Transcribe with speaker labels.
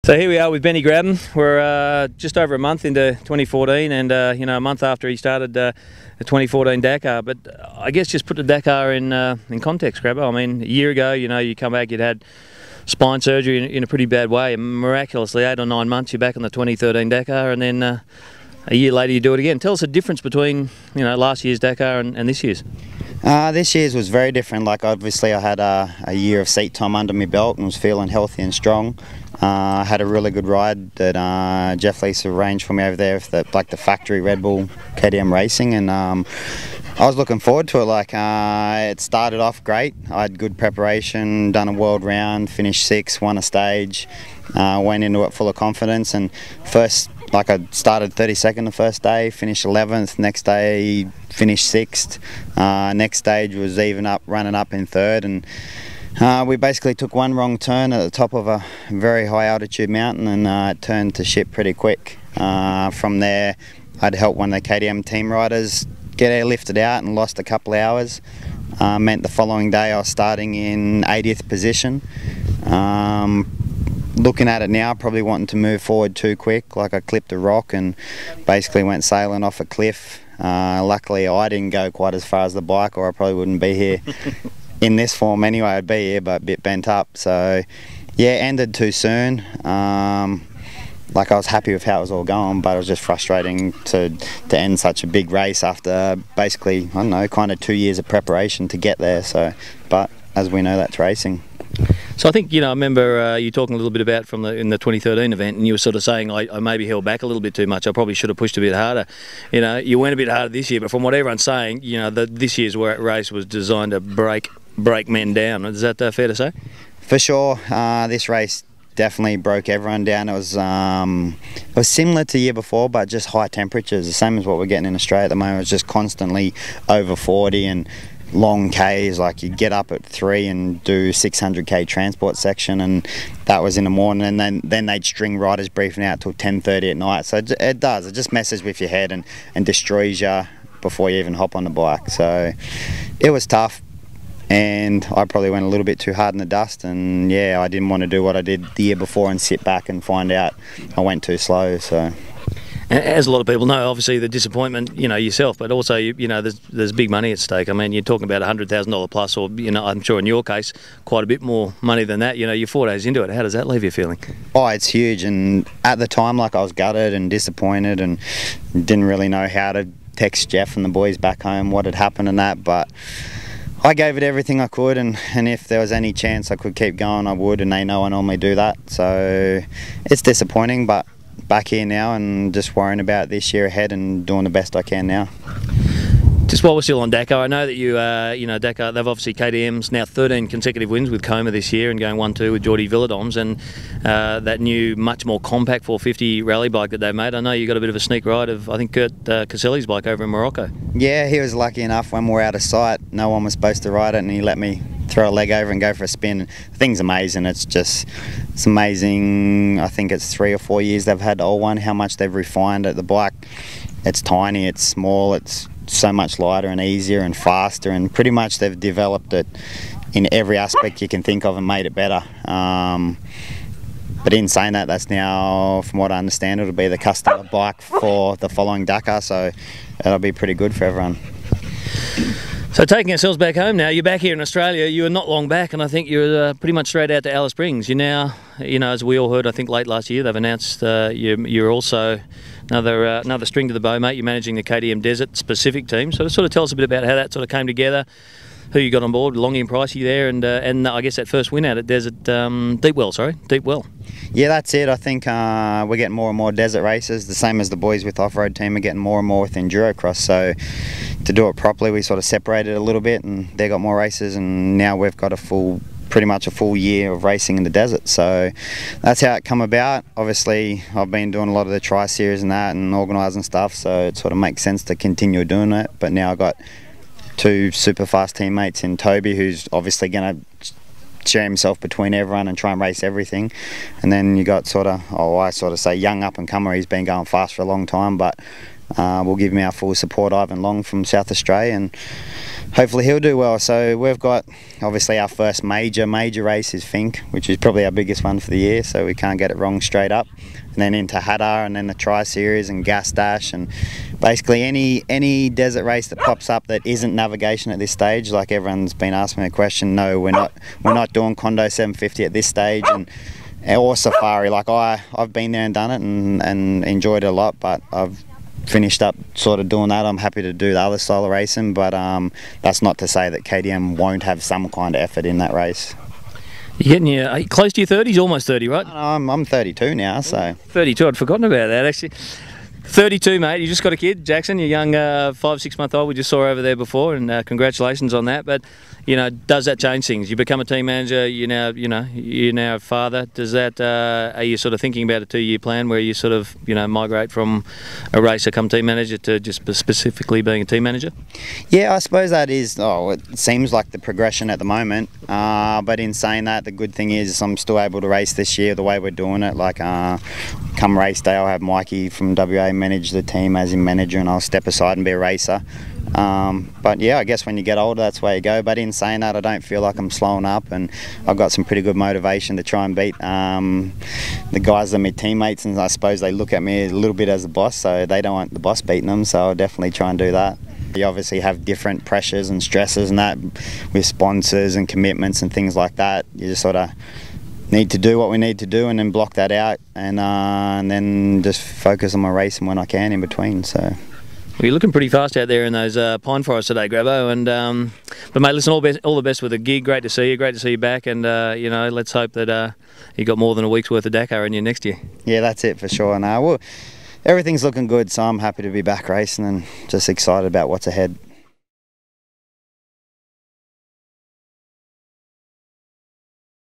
Speaker 1: So here we are with Benny Grabham. We're just over a month into 2014, and a month after he started the 2014 Dakar. But I guess just put the Dakar in context, Grabber. I mean, a year ago, you come back, you'd had spine surgery in a pretty bad way, and miraculously 8 or 9 months you're back in the 2013 Dakar, and then a year later you do it again. Tell us the difference between last year's Dakar and this year's.
Speaker 2: This year's was very different. Like, obviously I had a year of seat time under my belt and was feeling healthy and strong. I had a really good ride that Jeff Lees arranged for me over there with the factory Red Bull KTM Racing, and I was looking forward to it. It started off great. I had good preparation, done a world round, finished 6th, won a stage, went into it full of confidence, and I started 32nd the first day, finished 11th, next day finished 6th, next stage was running up in 3rd, and we basically took one wrong turn at the top of a very high altitude mountain, and it turned to shit pretty quick. From there I'd helped one of the KTM team riders get airlifted out and lost a couple of hours. Meant the following day I was starting in 80th position. Looking at it now, probably wanting to move forward too quick. I clipped a rock and basically went sailing off a cliff. Luckily I didn't go quite as far as the bike, or I probably wouldn't be here in this form anyway. I'd be here but a bit bent up. So yeah, ended too soon. I was happy with how it was all going, but it was just frustrating to end such a big race after basically, I don't know, kind of 2 years of preparation to get there. So, but as we know, that's racing.
Speaker 1: So I think, I remember you talking a little bit about in the 2013 event, and you were sort of saying I maybe held back a little bit too much. I probably should have pushed a bit harder. You went a bit harder this year, but from what everyone's saying, this year's race was designed to break men down. Is that fair to say? For
Speaker 2: sure. This race definitely broke everyone down. It was similar to the year before, but just high temperatures, the same as what we're getting in Australia at the moment. It was just constantly over 40 and long Ks. You get up at 3 and do 600k transport section, and that was in the morning, and then they'd string riders briefing out till 10:30 at night. So it just messes with your head and destroys you before you even hop on the bike. So it was tough, and I probably went a little bit too hard in the dust, and yeah, I didn't want to do what I did the year before and sit back and find out I went too slow. So,
Speaker 1: as a lot of people know, obviously the disappointment, yourself, but also there's big money at stake. I mean, you're talking about $100,000 plus, or I'm sure in your case quite a bit more money than that. You're 4 days into it. How does that leave you feeling?
Speaker 2: Oh, it's huge, and at the time, I was gutted and disappointed, and didn't really know how to text Jeff and the boys back home what had happened and that, but I gave it everything I could, and if there was any chance I could keep going, I would, and they know I normally do that. So it's disappointing, but back here now and just worrying about this year ahead and doing the best I can now.
Speaker 1: Just while we're still on Dakar, I know that Dakar, they've obviously, KTM's now 13 consecutive wins with Coma this year, and going 1-2 with Jordi Villadoms, and that new, much more compact 450 rally bike that they've made. I know you got a bit of a sneak ride of, I think, Kurt Caselli's bike over in Morocco. Yeah,
Speaker 2: he was lucky enough when we were out of sight. No one was supposed to ride it, and he let me throw a leg over and go for a spin. The thing's amazing. It's amazing. I think it's 3 or 4 years they've had the old one, how much they've refined it. The bike, it's tiny, it's small, it's so much lighter and easier and faster, and pretty much they've developed it in every aspect you can think of and made it better. But in saying that, that's now, from what I understand, it'll be the customer bike for the following Dakar, so that'll be pretty good for everyone.
Speaker 1: So taking ourselves back home now, you're back here in Australia. You were not long back, and I think you're pretty much straight out to Alice Springs. You're now, as we all heard, I think late last year, they've announced you're also another string to the bow, mate. You're managing the KTM Desert specific team. So sort of tell us a bit about how that sort of came together, who you got on board, Longy and Pricey there, and I guess that first win out at Deepwell. Yeah,
Speaker 2: that's it. I think we're getting more and more desert races, the same as the boys with off-road team are getting more and more with Endurocross. So to do it properly, we sort of separated a little bit, and they got more races, and now we've got pretty much a full year of racing in the desert. So that's how it come about. Obviously I've been doing a lot of the tri-series and that, and organising stuff, so it sort of makes sense to continue doing it. But now I've got 2 super fast teammates in Toby, who's obviously going to share himself between everyone and try and race everything. And then you got I sort of say young up and comer. He's been going fast for a long time, but we'll give him our full support, Ivan Long from South Australia, and hopefully he'll do well. So we've got obviously our first major race is Fink, which is probably our biggest one for the year, so we can't get it wrong straight up. And then into Hadar, and then the Tri-Series and Gas Dash, and basically any desert race that pops up that isn't navigation at this stage. Like everyone's been asking me a question, no, we're not doing Condo 750 at this stage, or Safari. Like I've been there and done it and enjoyed it a lot, but I've finished up sort of doing that. I'm happy to do the other style of racing, but that's not to say that KTM won't have some kind of effort in that race.
Speaker 1: You're getting close to your 30s, almost 30, right?
Speaker 2: I'm 32 now, so.
Speaker 1: 32, I'd forgotten about that actually. 32, mate. You just got a kid, Jackson. Your young 5-6 month old. We just saw over there before, and congratulations on that. But does that change things? You become a team manager. You're now a father. Does that? Are you sort of thinking about a 2-year plan where you sort of migrate from a racer come team manager to just specifically being a team manager?
Speaker 2: Yeah, I suppose that is. It seems like the progression at the moment. But in saying that, the good thing is I'm still able to race this year the way we're doing it. Like come race day, I'll have Mikey from WA manage the team as in manager, and I'll step aside and be a racer. But yeah, I guess when you get older, that's where you go. But in saying that, I don't feel like I'm slowing up, and I've got some pretty good motivation to try and beat the guys that are my teammates, and I suppose they look at me a little bit as a boss, so they don't want the boss beating them, so I'll definitely try and do that. You obviously have different pressures and stresses and that with sponsors and commitments and things like that. You just sort of need to do what we need to do and then block that out, and then just focus on my racing when I can in between. So.
Speaker 1: Well, you're looking pretty fast out there in those pine forests today, Grabbo. And but mate, listen, all the best with the gig. Great to see you back, and let's hope that you got more than a week's worth of Dakar in you next year.
Speaker 2: Yeah, that's it for sure. Now, well, everything's looking good, so I'm happy to be back racing and just excited about what's ahead.